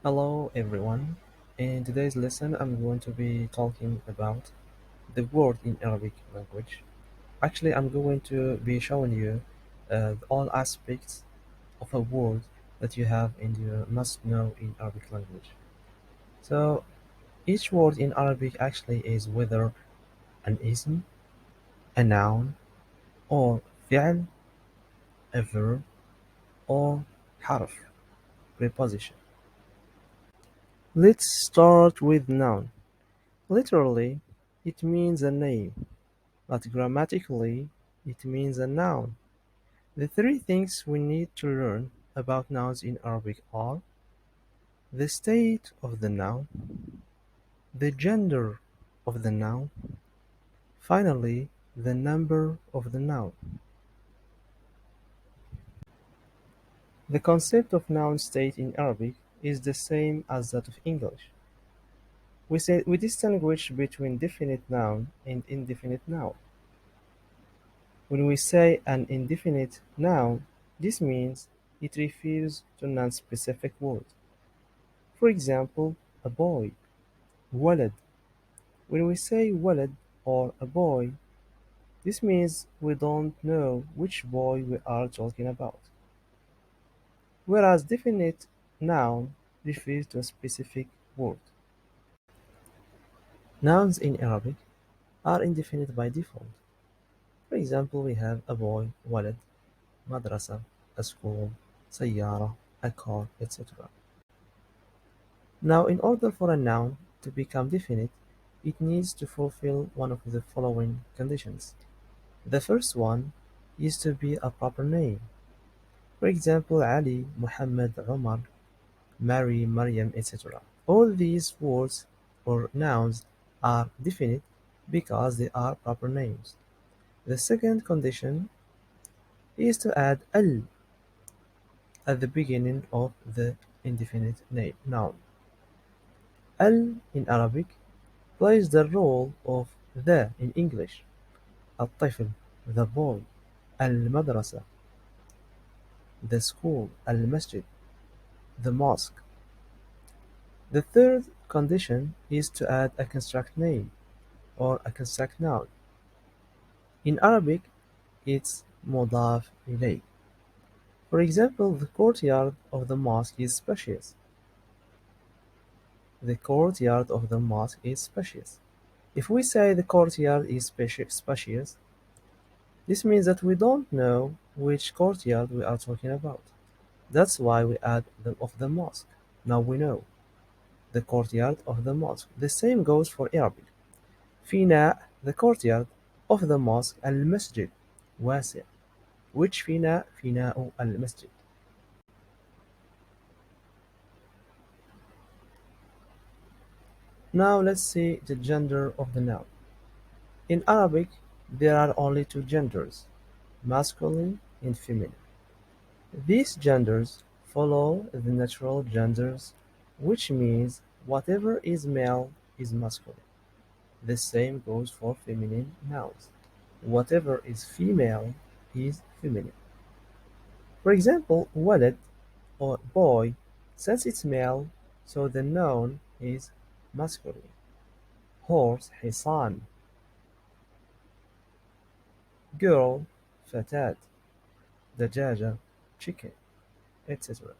Hello everyone. In today's lesson, I'm going to be talking about the word in Arabic language. Actually, I'm going to be showing you all aspects of a word that you have and you must know in Arabic language. So each word in Arabic actually is whether an ism, a noun, or fi'l, a verb, or harf, preposition. Let's start with noun. Literally, it means a name. But grammatically, it means a noun. The three things we need to learn about nouns in Arabic are the state of the noun, the gender of the noun, finally, the number of the noun. The concept of noun state in Arabic is the same as that of English. We distinguish between definite noun and indefinite noun. When we say an indefinite noun, this means it refers to non-specific word. For example, a boy, ولد. When we say ولد or a boy, this means we don't know which boy we are talking about. Whereas definite noun refers to a specific word. Nouns in Arabic are indefinite by default. For example, we have a boy, ولد, madrasa, a school, سيارة, a car, etc. Now, in order for a noun to become definite, it needs to fulfill one of the following conditions. The first one is to be a proper name. For example, Ali, Muhammad, Umar, Mary, Maryam, etc. All these words or nouns are definite because they are proper names. The second condition is to add al at the beginning of the indefinite noun. Al in Arabic plays the role of the in English. الطفل, the boy. المدرسة, the school. المسجد, the mosque. The third condition is to add a construct name or a construct noun. In Arabic, it's مضاف إليه. For example, the courtyard of the mosque is spacious. The courtyard of the mosque is spacious. If we say the courtyard is spacious, this means that we don't know which courtyard we are talking about. That's why we add the of the mosque. Now we know the courtyard of the mosque. The same goes for Arabic. فيناء, the courtyard of the mosque. المسجد واسع. Which فيناء؟ فيناء المسجد. Now let's see the gender of the noun. In Arabic, there are only two genders, masculine and feminine. These genders follow the natural genders, which means whatever is male is masculine. The same goes for feminine nouns. Whatever is female is feminine. For example, ولد or boy, since it's male, so the noun is masculine. Horse, حصان. Girl, فتاة. دجاجة, chicken, etc.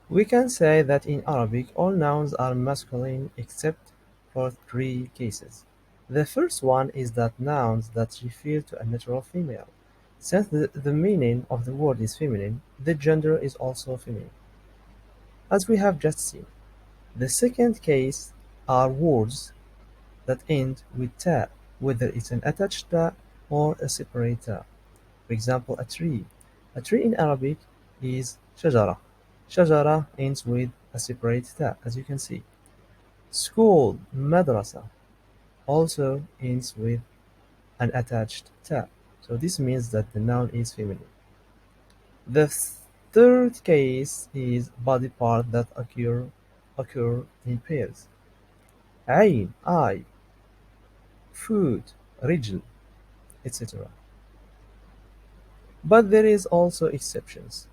We can say that in Arabic all nouns are masculine except for three cases. The first one is that nouns that refer to a natural female. Since the meaning of the word is feminine, the gender is also feminine, as we have just seen. The second case are words that end with ta, whether it's an attached ta or a separate ta. For example, a tree. A tree in Arabic is شجرة. شجرة ends with a separate ta, as you can see. School, madrasa, also ends with an attached ta. So this means that the noun is feminine. The third case is body part that occur in pairs. عين, eye, food, رجل, etc. But there is also exceptions.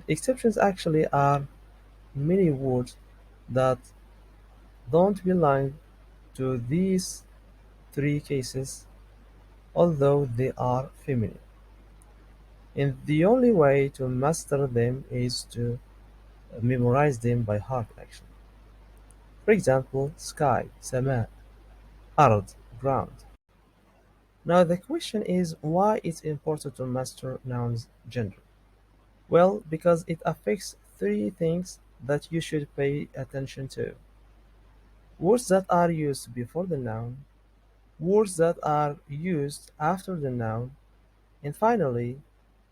Exceptions actually are many words that don't belong to these three cases, although they are feminine. And the only way to master them is to memorize them by heart action. For example, sky, سماء, أرض, ground. Now the question is why it's important to master nouns gender. Well, because it affects three things that you should pay attention to. Words that are used before the noun, words that are used after the noun, and finally,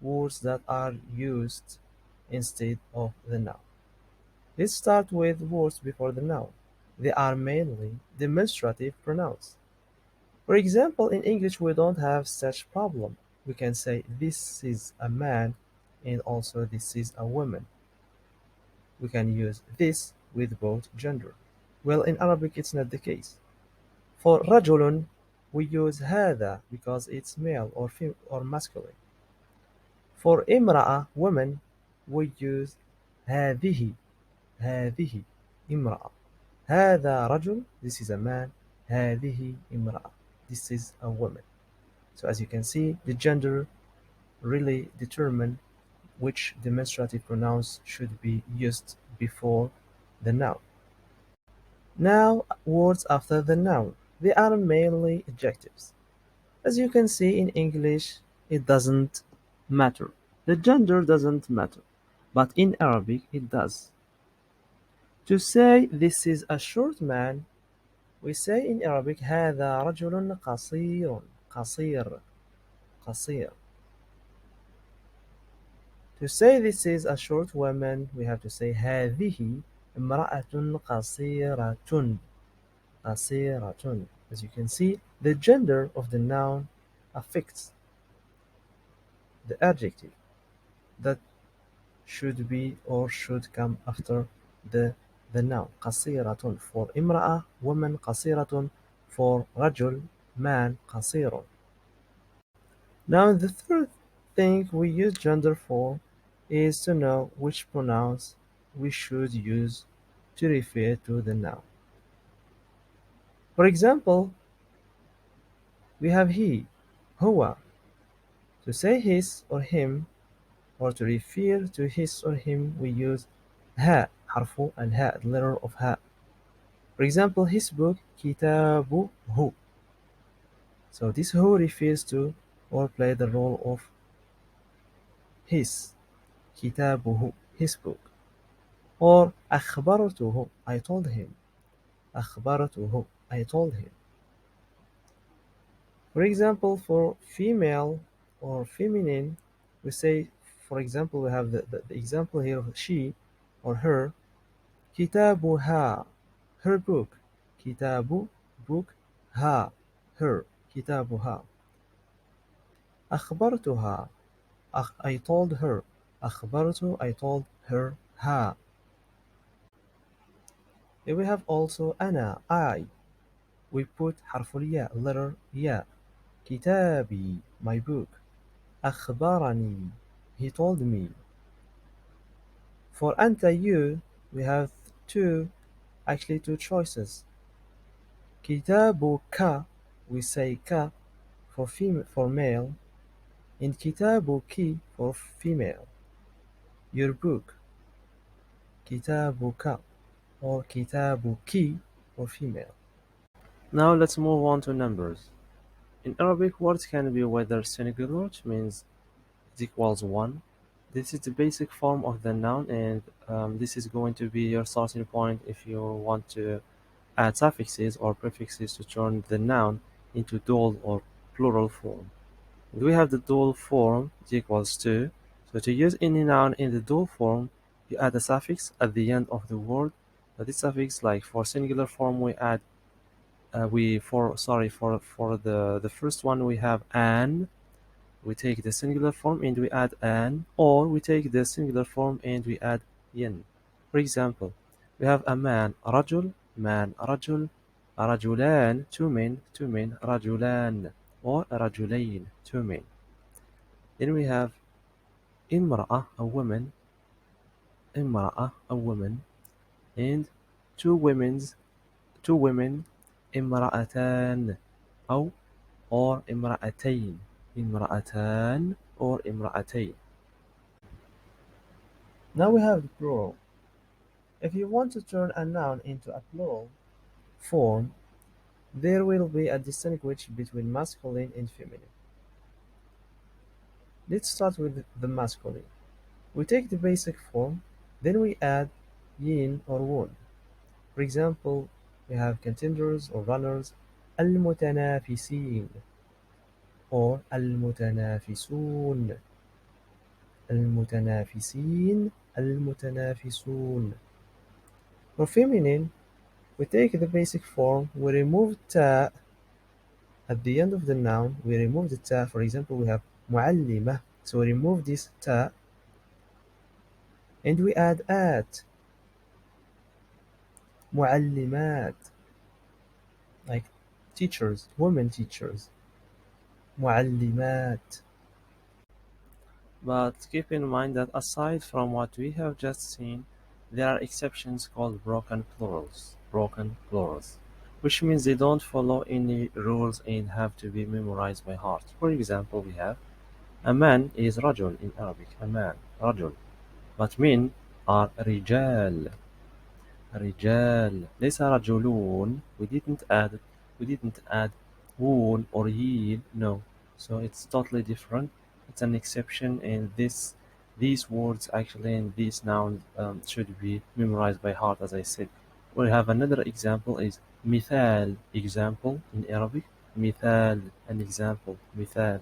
words that are used instead of the noun. Let's start with words before the noun. They are mainly demonstrative pronouns. For example, in English we don't have such problem. We can say this is a man and also this is a woman. We can use this with both gender. Well, in Arabic it's not the case. For رجل we use هذا because it's male or masculine. For امرأة woman we use هذه هذه امرأة. هذا رجل, this is a man. هذه امرأة, this is a woman. So as you can see, the gender really determine which demonstrative pronouns should be used before the noun. Now, words after the noun. They are mainly adjectives. As you can see in English, it doesn't matter. The gender doesn't matter. But in Arabic, it does. To say this is a short man, we say in Arabic هذا رجل قصير قصير قصير. To say this is a short woman, we have to say هذه امرأة قصيرة قصيرة. As you can see, the gender of the noun affects the adjective that should be or should come after the noun. قصيرة for امرأة, woman. قصيرة for رجل, man. قصير. Now the third thing we use gender for is to know which pronouns we should use to refer to the noun. For example, we have he, هو. To say his or him or to refer to his or him we use ها, حرف الهاء, the letter of ها. For example, his book كتابه. So this who refers to or play the role of his, كتابه, his book. Or أخبرته, I told him. أخبرته, I told him. For example, for female or feminine, we say, for example, we have the example here of she or her. كتابها, her book. كتاب, book. ها, her. كتابها. أخبرتها, I told her. أخبرت, I told her. ها. Here we have also أنا, I. We put حرف الياء, letter ياء. كتابي, my book. أخبرني, he told me. For أنت, you, we have two choices. كتابك, we say ka for male, and كتابك for female. Your book. كتابك or كتابك for female. Now let's move on to numbers. In Arabic, words can be whether singular, which means it equals 1. This is the basic form of the noun, and this is going to be your starting point if you want to add suffixes or prefixes to turn the noun into dual or plural form. And we have the dual form, it equals 2. So to use any noun in the dual form, you add a suffix at the end of the word. This suffix, like for singular form, we add for the first one we have an. We take the singular form and we add an, or we take the singular form and we add yin. For example, we have a man, رجل, man, رجل, رجلان, two men, رجلان, or رجلين, two men. Then we have امرأة, a woman, امرأة, a woman, and two women's two women امرأتان أو or امرأتين امرأتان or امرأتين. Now we have the plural. If you want to turn a noun into a plural form, there will be a distinction between masculine and feminine. Let's start with the masculine. We take the basic form, then we add yin or won. For example, we have contenders or runners المتنافسين or المتنافسون المتنافسين المتنافسون. For feminine, we take the basic form, we remove ta at the end of the noun, we remove the ta. For example, we have معلمة, so we remove this ta and we add at معلمات, like teachers, women teachers, معلمات. But keep in mind that aside from what we have just seen, there are exceptions called broken plurals, which means they don't follow any rules and have to be memorized by heart. For example, we have a man is رجل in Arabic, a man, رجل, but men are رجال. رجال ليس رجلون. We didn't add woon or yeen, no. So it's totally different. It's an exception, and these words actually and these nouns should be memorized by heart, as I said. We have another example is مثال, example in Arabic. مثال, an example, مثال.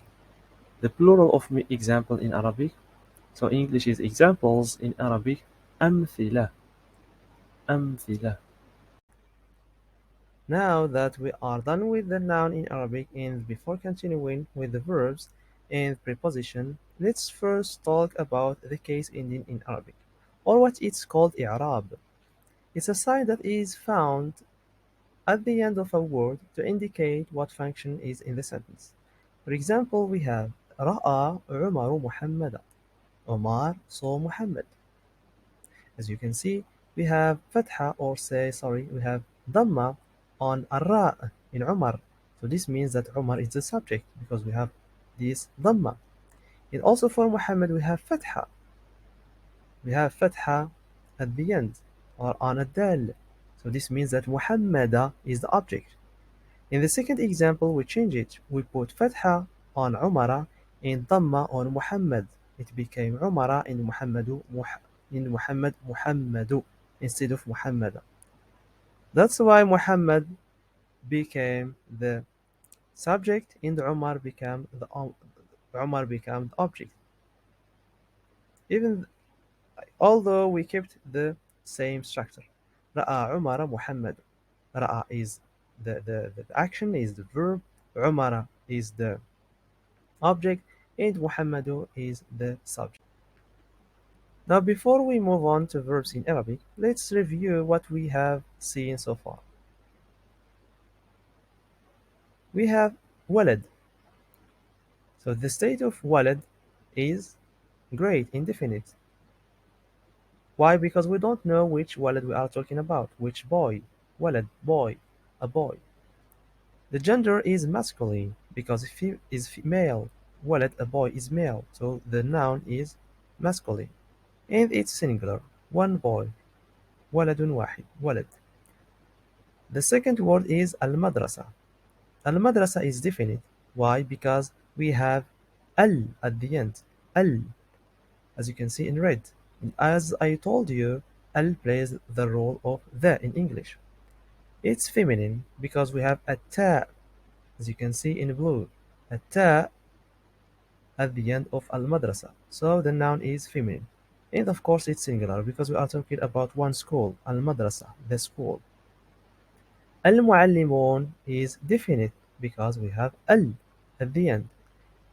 The plural of example in Arabic. So English is examples, in Arabic أمثلة. أمثلة. Now that we are done with the noun in Arabic, and before continuing with the verbs and preposition, let's first talk about the case ending in Arabic, or what it's called i'rab. It's a sign that is found at the end of a word to indicate what function is in the sentence. For example, we have رأى عمر محمدا. Omar saw Muhammad. As you can see, we have fatha, or we have dhamma on ar-ra in Umar. So this means that Umar is the subject because we have this dhamma. And also for Muhammad we have fatha. We have fatha at the end or on a dal. So this means that Muhammada is the object. In the second example we change it. We put fatha on Umara and dhamma on Muhammad. It became Umara and Muhammad Muhammadu instead of Muhammada. That's why Muhammad became the subject and Umar became the object. Even although we kept the same structure. رأى عمر محمد. رأى is the action, is the verb, عمر is the object, and Muhammadu is the subject. Now before we move on to verbs in Arabic, let's review what we have seen so far. We have ولد. So the state of ولد is great, indefinite. Why? Because we don't know which ولد we are talking about, which boy. ولد, boy, a boy. The gender is masculine because is female. ولد, a boy, is male, so the noun is masculine. And it's singular, one boy. ولد واحد, ولد. The second word is المدرسة. المدرسة is definite. Why? Because we have al at the end. Al, as you can see in red. And as I told you, al plays the role of the in English. It's feminine because we have a ta, as you can see in blue. A ta at the end of al-madrasa. So the noun is feminine. And of course it's singular because we are talking about one school, al-madrasa, the school. Al-muallimun is definite because we have al at the end.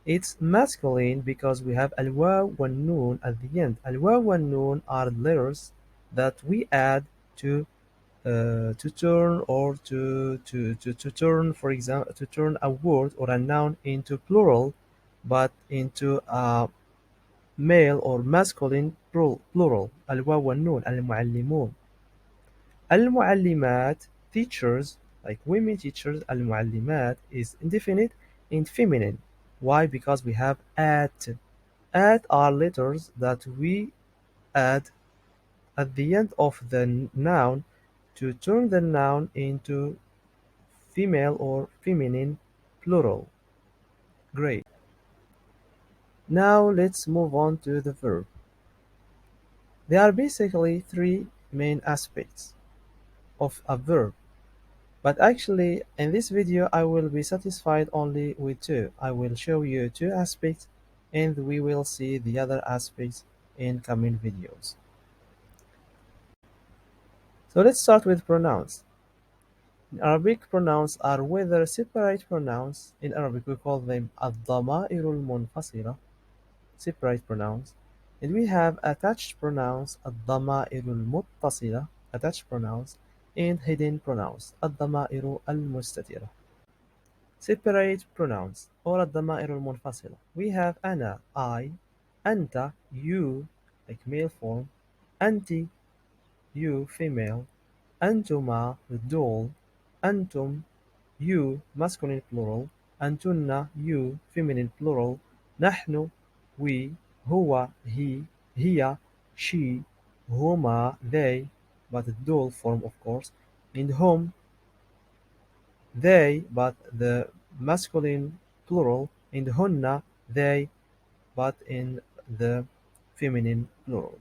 It's masculine because we have al-waw wan-noon at the end. Al-waw wan-noon are letters that we add to turn or to turn, for example, to turn a word or a noun into plural, but into a male or masculine plural. Al-waw wan-noon, al-muallimun. المعلمات teachers, like women teachers, المعلمات is indefinite and feminine. Why? Because we have at. At are letters that we add at the end of the noun to turn the noun into female or feminine plural. Great. Now let's move on to the verb. There are basically three main aspects of a verb, but actually in this video I will be satisfied only with two. I will show you two aspects and we will see the other aspects in coming videos. So let's start with pronouns. In Arabic, pronouns are whether separate pronouns. In Arabic, we call them الضمائر المنفصلة, separate pronouns. And we have attached pronouns, الضمائر المتصلة, attached pronouns, and hidden pronouns, الضمائر المستترة. Separate pronouns or الضمائر المنفصلة. We have أنا, I, أنت, you, like male form, أنت, you, female, أنتما, the dual, أنتم, you, masculine plural, أنتن, you, feminine plural, نحن, we, هو, he, هي, she, هما, they, but the dual form of course, and whom, they, but the masculine plural, and هن, they, but in the feminine plural.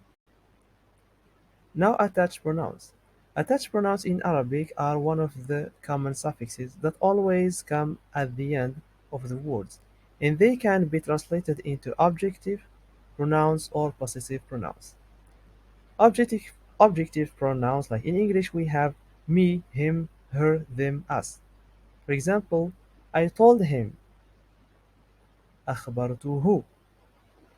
Now attached pronouns. Attached pronouns in Arabic are one of the common suffixes that always come at the end of the words, and they can be translated into objective pronouns or possessive pronouns. Objective pronouns, like in English we have me, him, her, them, us. For example, I told him. أخبرته.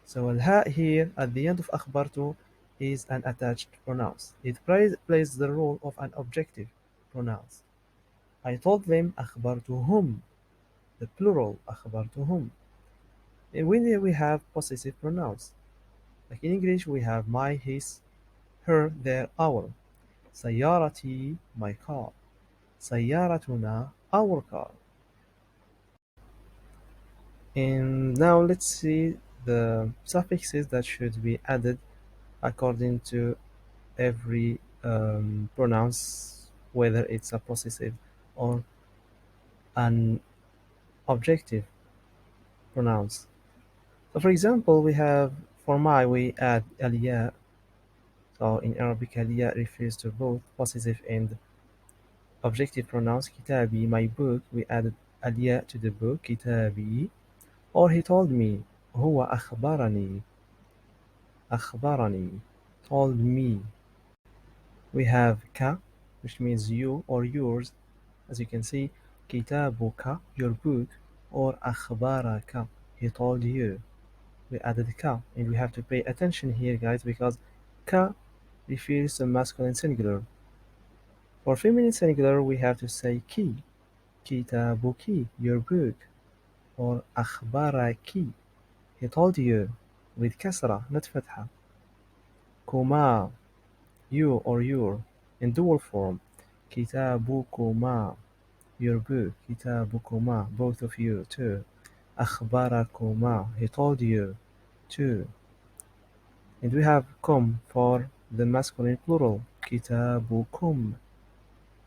So الهاء here at the end of أخبرته is an attached pronoun. It plays the role of an objective pronoun. I told them أخبرتهم, the plural أخبرتهم. And when we have possessive pronouns, like in English we have my, his, her, their, our. سيارتي, my car. سيارتنا, our car. And now let's see the suffixes that should be added according to every pronouns, whether it's a possessive or an objective pronouns. So for example, we have for my we add aliya. So in Arabic, aliya refers to both possessive and objective pronouns. Kitabi, my book, we added aliya to the book, kitabi. Or he told me, هو أخبرني, أخبرني, told me. We have ka, which means you or yours. As you can see, كتابك, your book, or أخبارك, he told you. We added ka, and we have to pay attention here, guys, because ka refers to masculine singular. For feminine singular, we have to say ki, كتابك, your book, or أخبارك, he told you, with kasra, not fatha. كما, you or your, in dual form. كتابكما, your book. كتابكما, both of you, too. أخباركما, he told you, too. And we have kum for the masculine plural. كتابكم,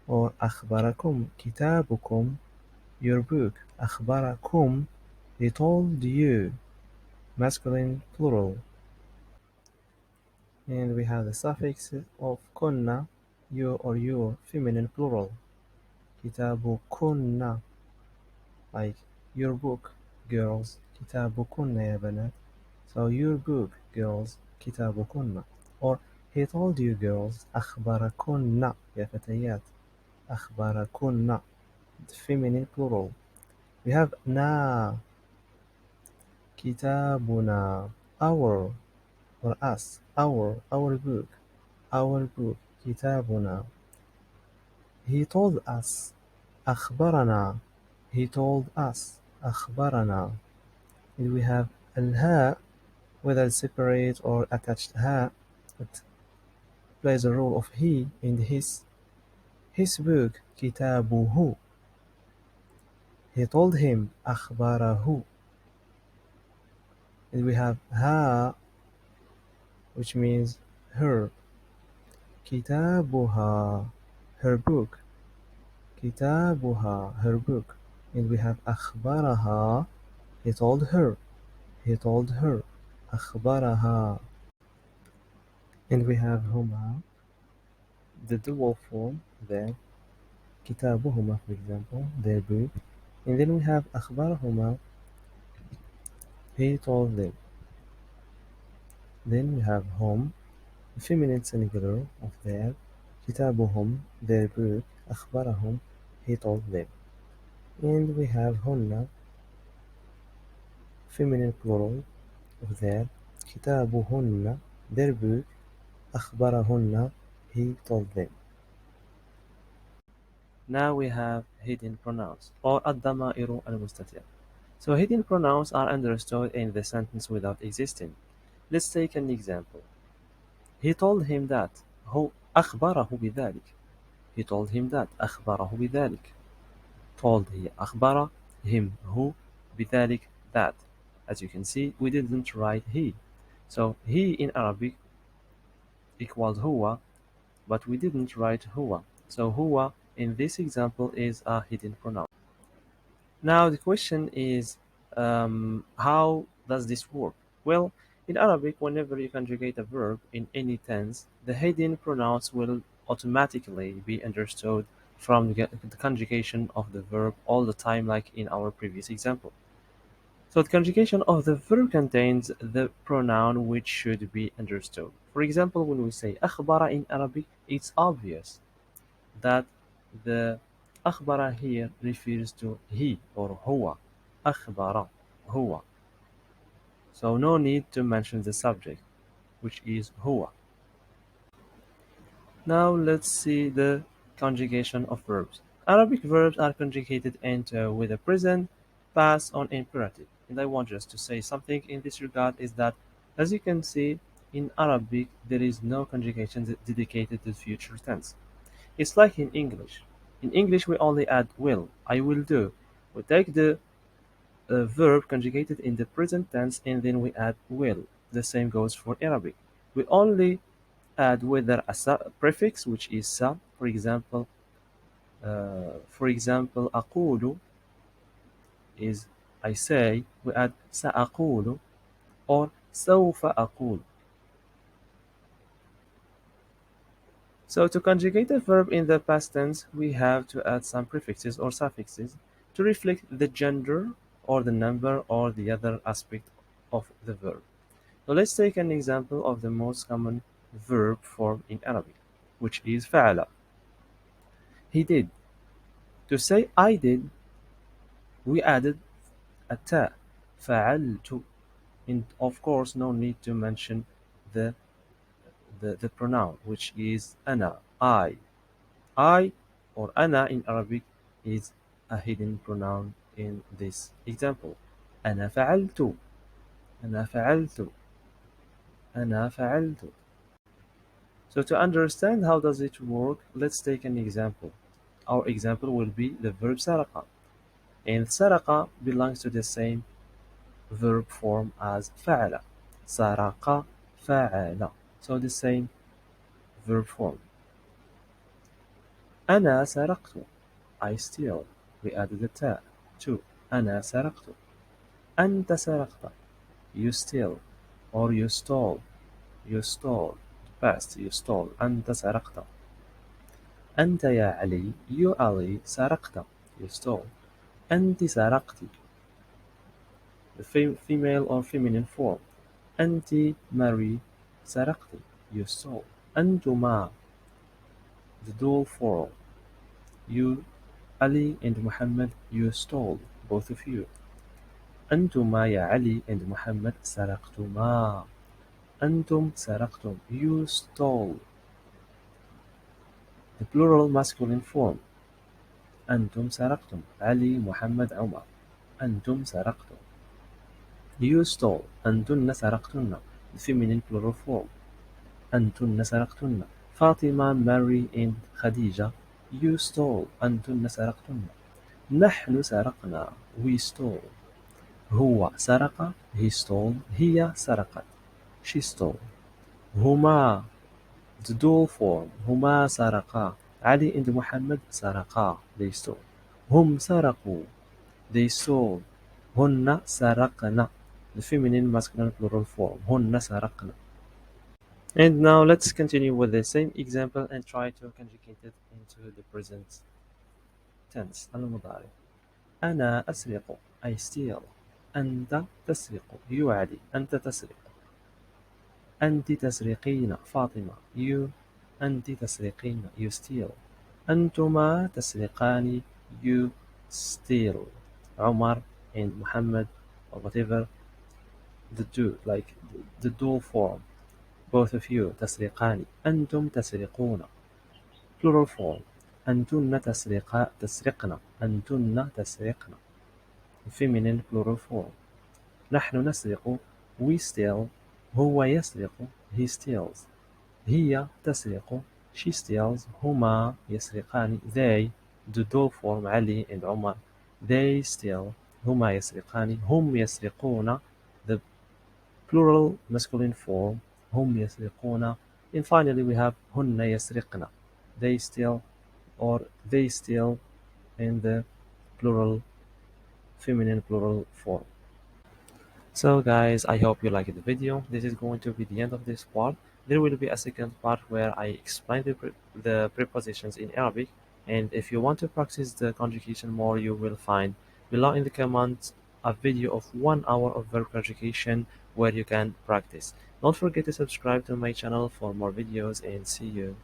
or أخباركم. كتابكم, your book. أخباركم, he told you, masculine plural. And we have the suffix of kunna, you or your, feminine plural. كتابكن, like your book, girls. كتابكن يا بنات. So your book, girls. كتابكن. Or he told you, girls. أخبركن يا فتيات. أخبركن, feminine plural. We have na, كتابنا, our, or us, our book, our book. كتابنا. He told us. أخبرنا, he told us. أخبرنا. And we have الها, whether separate or attached ha, it plays the role of he and his. his book كتابه. He told him أخباره. And we have ها, which means her. كتابها, her book. كتابها, her book. And we have أخبرها, he told her. He told her. أخبرها. And we have هما, the dual form there. كتابهما, for example, their book. And then we have أخبرهما, he told them. Then we have هم, the feminine singular of their. كتابهم, their book. أخبرهم, he told them. And we have هن, feminine plural of their. كتابهن, their book. أخبرهن, he told them. Now we have hidden pronouns or الضمائر المستترة. So hidden pronouns are understood in the sentence without existing. Let's take an example. He told him that. هو أخبره بذلك. He told him that. أخبره بذلك. Told he أخبر him who بذلك that. As you can see, we didn't write he. So he in Arabic equals هو, but we didn't write هو. So هو in this example is a hidden pronoun. Now the question is, how does this work? Well, in Arabic, whenever you conjugate a verb in any tense, the hidden pronouns will automatically be understood from the conjugation of the verb all the time, like in our previous example. So the conjugation of the verb contains the pronoun which should be understood. For example, when we say أخبر in Arabic, it's obvious that the أخبر here refers to he or هو. أخبر, هو. So no need to mention the subject, which is هو. Now let's see the conjugation of verbs. Arabic verbs are conjugated into with a present, past, or imperative. And I want just to say something in this regard is that, as you can see, in Arabic there is no conjugation dedicated to future tense. It's like in English. In English, we only add will, I will do. We take the verb conjugated in the present tense and then we add will. The same goes for Arabic. We only add whether a prefix, which is sa, for example, أقول is I say, we add سأقول or سوف أقول. So to conjugate a verb in the past tense, we have to add some prefixes or suffixes to reflect the gender or the number or the other aspect of the verb. So let's take an example of the most common verb form in Arabic, which is فعل. He did. To say I did, we added a ta, فعلت. And of course, no need to mention the pronoun, which is أنا, I. I or أنا in Arabic is a hidden pronoun in this example. أنا فعلت. أنا فعلت. أنا فعلت. So to understand how does it work, let's take an example. Our example will be the verb سرق. And سرق belongs to the same verb form as فعل. سرق فعل. So the same verb form. أنا سرقت. I steal. We added the ta to أنا سرقت. أنت سرقت. You steal or you stole. You stole. Past, you stole. أنت سرقت. أنت يا علي. You Ali سرقت. You stole. أنت سرقتِ. The female or feminine form. أنت Mary سرقتِ. You stole. أنتما. The dual form. You Ali and Muhammad, you stole. Both of you. أنتما يا علي and Muhammad سرقتما. أنتم سرقتم. You stole. The plural masculine form. أنتم سرقتم. علي محمد عمر. أنتم سرقتم. You stole. أنتن سرقتن. The feminine plural form. أنتن سرقتن. فاطمة, Mary and Khadija. You stole. أنتن سرقتن. نحن سرقنا. We stole. هو سرق. He stole. هي سرقت. She stole. هما. The dual form. هما سرقا. علي and محمد سرقا. They stole. هم سرقوا. They stole. هن سرقن. The feminine masculine plural form. هن سرقن. And now let's continue with the same example and try to conjugate it into the present tense. المضارع. أنا أسرق. I steal. أنت تسرق. You علي. أنت تسرق. أنت تسرقين. فاطمة. You. أنت تسرقين. You steal. أنتما تسرقان. You steal. عمر and Muhammad or whatever the two, like the dual form. Both of you تسرقان. أنتم تسرقون. Plural form. أنتن تسرقن. أنتن تسرقن. Feminine plural form. نحن نسرق. We steal. هو يسرق. He steals. هي تسرق. She steals. هما يسرقان. They. The dual form. علي and عمر. They steal. هما يسرقان. هم يسرقون. The plural masculine form. هم يسرقون. And finally we have هن يسرقن. They steal or they steal in the plural feminine plural form. So guys, I hope you liked the video. This is going to be the end of this part. There will be a second part where I explain the prepositions in Arabic, and if you want to practice the conjugation more, you will find below in the comments a video of 1 hour of verb conjugation where you can practice. Don't forget to subscribe to my channel for more videos, and see you.